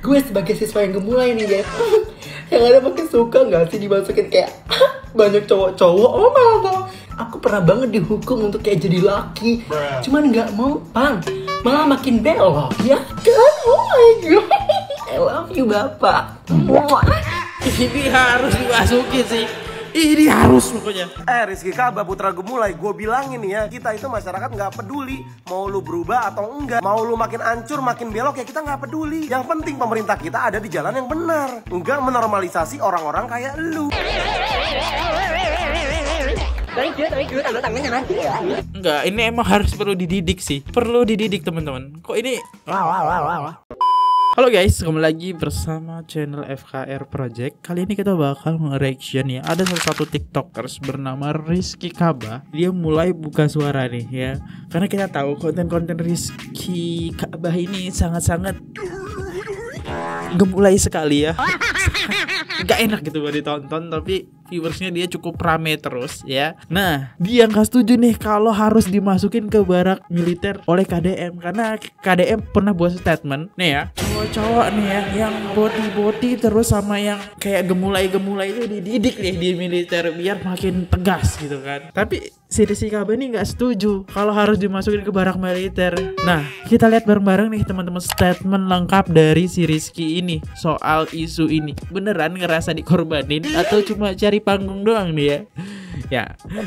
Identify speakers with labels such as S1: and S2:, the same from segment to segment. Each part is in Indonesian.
S1: gue sebagai siswa yang gemulai nih guys, yang ada makin suka nggak sih dimasukin kayak banyak cowok-cowok. Oh malah aku pernah banget dihukum untuk kayak jadi laki, cuman nggak mempan, malah makin belok ya kan. Oh my god, I love you bapak.
S2: Ini harus dimasukin sih. Ini harus pokoknya.
S3: Rizky Kaba putra gemulai, gue bilangin ya, kita itu masyarakat nggak peduli mau lu berubah atau enggak, mau lu makin ancur makin belok ya kita nggak peduli. Yang penting pemerintah kita ada di jalan yang benar, enggak menormalisasi orang-orang kayak lu.
S2: Enggak, ini emang harus perlu dididik sih. Perlu dididik teman-teman. Kok ini Halo guys, kembali lagi bersama channel FKR Project. Kali ini kita bakal nge-reaction ya. Ada salah satu tiktokers bernama Rizky Kaba. Dia mulai buka suara nih ya. Karena kita tahu konten-konten Rizky Kaba ini sangat-sangat gemulai sekali ya. Gak enak gitu buat ditonton, tapi viewersnya dia cukup rame terus ya. Nah, dia nggak setuju nih kalau harus dimasukin ke barak militer oleh KDM, karena KDM pernah buat statement nih ya, cowok-cowok nih ya yang body terus sama yang kayak gemulai itu dididik nih di militer biar makin tegas gitu kan. Tapi si Rizky Kaba ini nggak setuju kalau harus dimasukin ke barak militer. Nah, kita lihat bareng-bareng nih teman-teman statement lengkap dari si Rizky ini soal isu ini. Beneran ngerasa dikorbanin atau cuma cari panggung doang nih ya? Ya,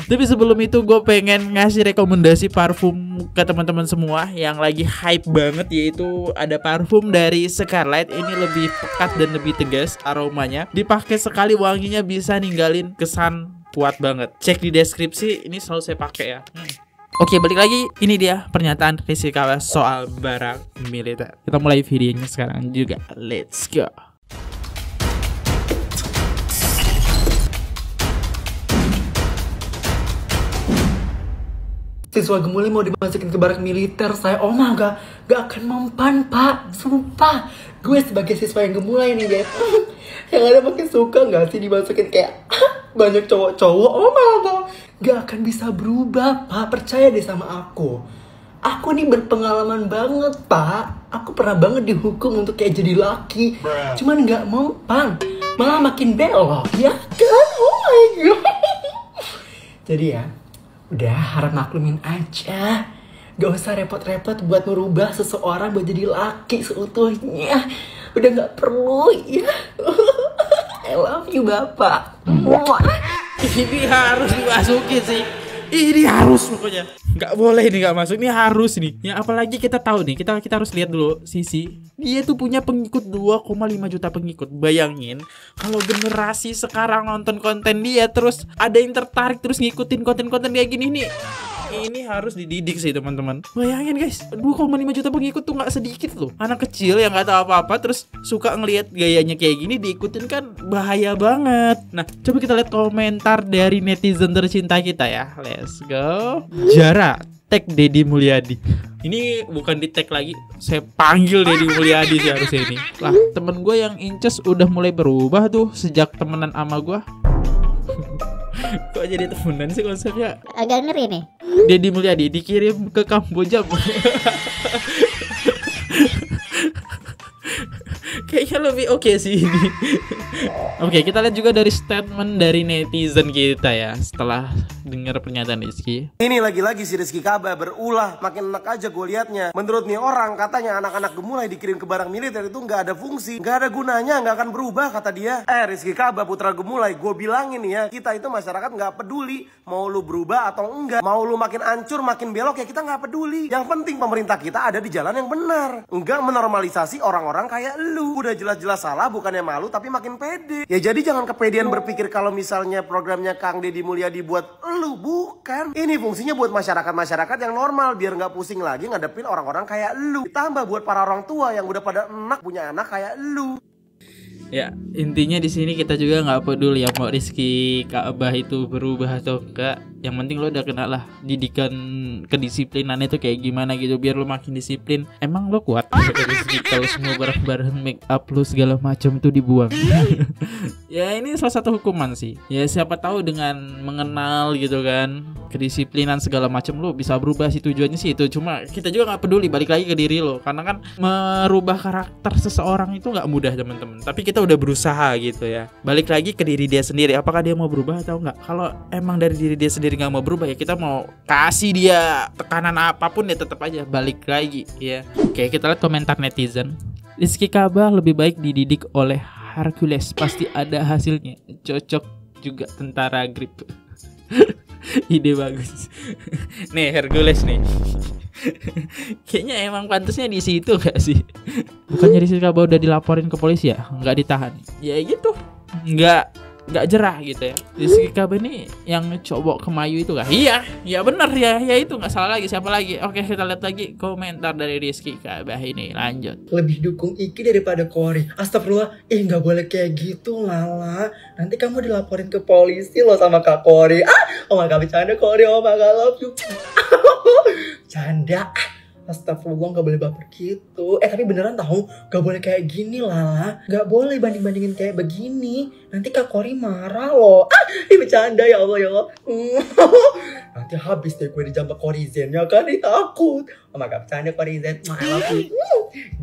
S2: tapi sebelum itu gue pengen ngasih rekomendasi parfum ke teman-teman semua yang lagi hype banget, yaitu ada parfum dari Scarlett. Ini lebih pekat dan lebih tegas aromanya. Dipakai sekali wanginya bisa ninggalin kesan kuat banget. Cek di deskripsi, ini selalu saya pakai ya. Oke, balik lagi. Ini dia pernyataan Rizky Kaba soal barak militer. Kita mulai videonya sekarang juga. Let's go.
S1: Siswa gemulai mau dimasukin ke barak militer, saya gak akan mempan pak, sumpah. Gue sebagai siswa yang gemulai nih guys, yang ada makin suka nggak sih dimasukin kayak banyak cowok-cowok. Oh malah gak akan bisa berubah pak, percaya deh sama aku. Aku nih berpengalaman banget pak. Aku pernah banget dihukum untuk kayak jadi laki, cuman nggak mempan, malah makin belok ya kan. Oh my god. Jadi ya, udah harap maklumin aja. Gak usah repot-repot buat merubah seseorang buat jadi laki seutuhnya. Udah gak perlu ya. I love you bapak.
S2: Ini harus dimasukin sih. Ini harus pokoknya. Gak boleh ini gak masuk. Ini harus nih. Ya apalagi kita tahu nih. Kita harus lihat dulu Sisi. Dia tuh punya pengikut 2,5 juta pengikut. Bayangin kalau generasi sekarang nonton konten dia, terus ada yang tertarik terus ngikutin konten-konten kayak gini nih. Ini harus dididik sih teman-teman. Bayangin guys, 2,5 juta pengikut tuh gak sedikit loh. Anak kecil yang gak tahu apa-apa terus suka ngelihat gayanya kayak gini diikutin, kan bahaya banget. Nah, coba kita lihat komentar dari netizen tercinta kita ya. Let's go. Jara tag Deddy Mulyadi. Ini bukan di tag lagi, saya panggil Deddy Mulyadi sih harusnya ini. Lah, temen gue yang inces udah mulai berubah tuh sejak temenan sama gue. Kok jadi temenan sih konsepnya?
S4: Agak ngeri nih.
S2: Deddy Mulyadi dikirim ke Kamboja. Kayaknya lebih oke sih ini. Oke, kita lihat juga dari statement dari netizen kita ya setelah dengar pernyataan Rizky.
S3: Ini lagi-lagi si Rizky Kaba berulah, makin enak aja gue liatnya. Menurut nih orang, katanya anak-anak gemulai dikirim ke barak militer itu nggak ada fungsi, nggak ada gunanya, nggak akan berubah kata dia. Rizky Kaba putra gemulai, gue bilangin ya, kita itu masyarakat nggak peduli mau lu berubah atau enggak, mau lu makin ancur makin belok ya kita nggak peduli. Yang penting pemerintah kita ada di jalan yang benar, enggak menormalisasi orang-orang kayak lu. Udah jelas-jelas salah, bukannya malu tapi makin pede. Ya jadi jangan kepedean berpikir kalau misalnya programnya Kang Deddy Mulyadi buat lu, bukan. Ini fungsinya buat masyarakat yang normal, biar nggak pusing lagi ngadepin orang-orang kayak lu. Ditambah buat para orang tua yang udah pada enak punya anak kayak lu.
S2: Ya, intinya di sini kita juga nggak peduli ya mau Rizky Kaba itu berubah atau enggak. Yang penting lo udah kenal lah didikan kedisiplinan itu kayak gimana gitu, biar lo makin disiplin. Emang lo kuat kalau semua barang-barang make up lo segala macam itu dibuang. Ya ini salah satu hukuman sih. Ya siapa tahu dengan mengenal gitu kan kedisiplinan segala macam lo bisa berubah sih, tujuannya sih itu. Cuma kita juga nggak peduli, balik lagi ke diri lo, karena kan merubah karakter seseorang itu nggak mudah teman-teman. Tapi kita udah berusaha gitu ya. Balik lagi ke diri dia sendiri, apakah dia mau berubah atau enggak. Kalau emang dari diri dia sendiri nggak mau berubah, ya kita mau kasih dia tekanan apapun ya tetap aja balik lagi ya. Oke, kita lihat komentar netizen. Rizky Kaba lebih baik dididik oleh Hercules, pasti ada hasilnya. Cocok juga tentara grip. Ide bagus. Nih Hercules nih. Kayaknya emang pantasnya di situ gak sih? Bukannya Rizky Kaba udah dilaporin ke polisi ya? Nggak ditahan. Ya gitu. Nggak jerah gitu ya. Rizky Kaba ini yang cowok kemayu itu kah? Iya, ya benar ya itu nggak salah lagi. Siapa lagi? Oke, kita lihat lagi komentar dari Rizky Kaba ini. Lanjut.
S1: Lebih dukung Iki daripada Cory. Astagfirullah, ih nggak boleh kayak gitu Lala. Nanti kamu dilaporin ke polisi loh sama Kak Cory. Oh my god, bercanda Cory, oh my god, love you. Canda. Astagfirullah, gak boleh baper gitu. Tapi beneran tahu, gak boleh kayak gini Lala. Gak boleh banding-bandingin kayak begini. Nanti Kak Cory marah loh. Ini bercanda ya Allah ya Allah. Nanti habis deh gue dijambak Coryzen ya kan, takut. Oh my god, bercanda Coryzen. I love you.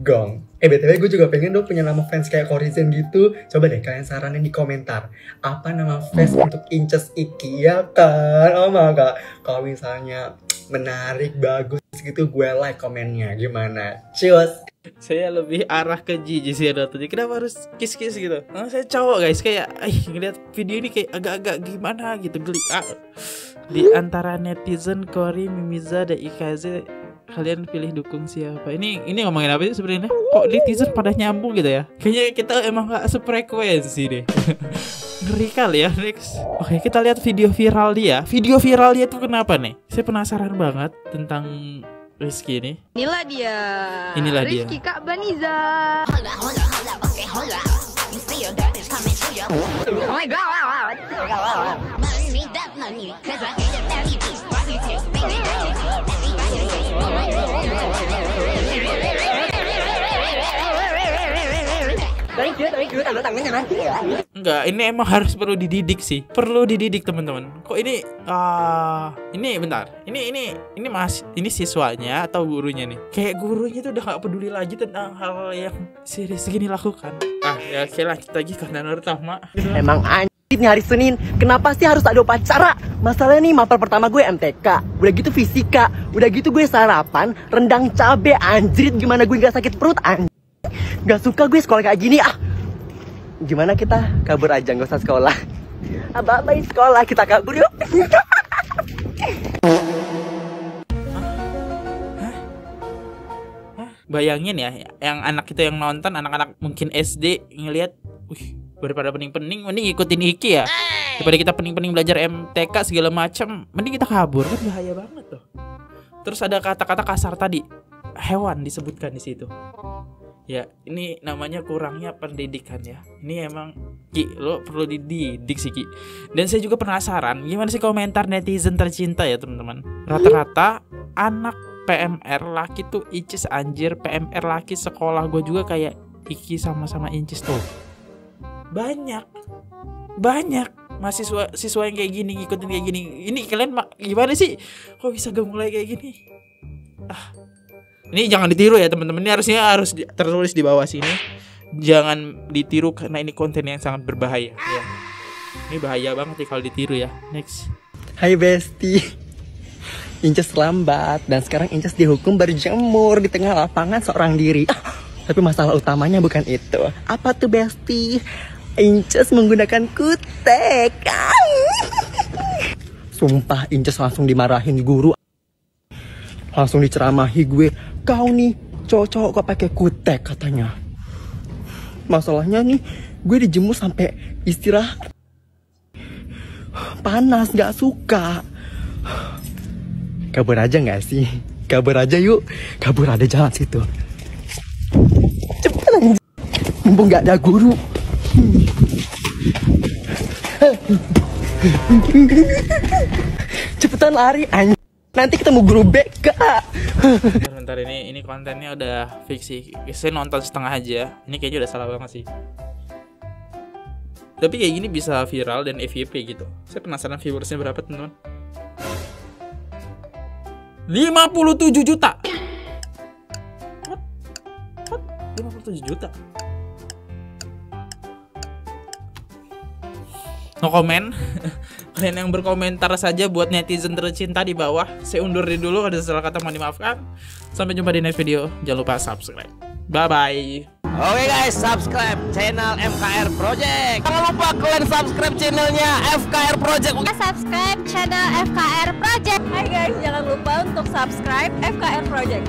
S1: Gong. BTW gue juga pengen dong punya nama fans kayak Coryzen gitu. Coba deh kalian saranin di komentar. Apa nama fans untuk Inces Iki ya kan? Oh my god. Kalau misalnya menarik, bagus gitu, gue like komennya. Gimana? Cheers.
S2: Saya lebih arah ke Gigi sih ada tadi. Kenapa harus kiss-kiss gitu? Saya cowok guys, kayak ngeliat video ini kayak agak-agak gimana gitu, geli. Di antara netizen Cory, Mimiza, dan Ikaze, kalian pilih dukung siapa? Ini ngomongin apa sih sebenarnya? Kok netizen pada nyambung gitu ya? Kayaknya kita emang gak sefrekuensi deh. Ngeri kali ya. Next. Oke, kita lihat video viral dia. Video viral dia tuh kenapa nih? Saya penasaran banget tentang Rizky ini.
S4: Inilah dia Rizky Kaba Niza. Oh my god.
S2: Enggak, ini emang harus perlu dididik sih. Perlu dididik teman-teman. Kok ini bentar. Ini siswanya atau gurunya nih? Kayak gurunya tuh udah gak peduli lagi tentang hal yang serius segini lakukan. Ya oke lah, kita lagi karena pertama.
S5: Emang anjir nih hari Senin, kenapa sih harus ada upacara? Masalahnya nih mapel pertama gue MTK, udah gitu fisika, udah gitu gue sarapan rendang cabe. Anjrit, gimana gue gak sakit perut anjir. Gak suka gue sekolah kayak gini. Gimana kita kabur aja, gak usah sekolah. Bye sekolah, kita kabur yuk.
S2: Bayangin ya, yang anak itu yang nonton, anak-anak mungkin SD ngelihat, daripada pening-pening mending ikutin Iki ya. Daripada kita pening-pening belajar MTK segala macam, mending kita kabur, kan bahaya banget tuh. Terus ada kata-kata kasar tadi, hewan disebutkan di situ. Ya, ini namanya kurangnya pendidikan ya. Ini emang Ki, lo perlu dididik sih Ki. Dan saya juga penasaran, gimana sih komentar netizen tercinta ya teman-teman. Rata-rata anak PMR laki tuh Incis anjir. PMR laki sekolah gue juga kayak Iki sama-sama Incis tuh. Banyak siswa yang kayak gini, ngikutin kayak gini. Ini kalian gimana sih? Kok bisa gemulai kayak gini? Ini jangan ditiru ya teman-teman. Ini harus tertulis di bawah sini. Jangan ditiru karena ini konten yang sangat berbahaya ya. Ini bahaya banget nih kalau ditiru ya. Next.
S5: Hai Besti. Inces lambat dan sekarang Inces dihukum berjemur di tengah lapangan seorang diri. Tapi masalah utamanya bukan itu. Apa tuh Besti? Inces menggunakan kutek. Sumpah Inces langsung dimarahin guru. Langsung diceramahi gue. Kau nih cowok-cowok kok pakai kutek katanya. Masalahnya nih gue dijemur sampai istirahat. Panas, gak suka. Kabur aja gak sih? Kabur aja yuk. Kabur, ada jalan situ. Cepet anjir. Mumpung gak ada guru. Cepetan lari anjing. Nanti ketemu guru BK.
S2: Bentar, ini kontennya udah fix sih. Saya nonton setengah aja. Ini kayaknya udah salah banget sih. Tapi kayak gini bisa viral dan FYP gitu. Saya penasaran viewersnya berapa, teman-teman. 57 juta. What? 57 juta. No comment. Kalian yang berkomentar saja buat netizen tercinta di bawah. Saya undur dulu, ada salah kata mohon dimaafkan. Sampai jumpa di next video. Jangan lupa subscribe. Bye bye.
S3: Oke guys, subscribe channel FKR Project. Jangan lupa kalian subscribe channelnya FKR Project.
S4: Subscribe channel FKR Project. Hai guys, jangan lupa untuk subscribe FKR Project.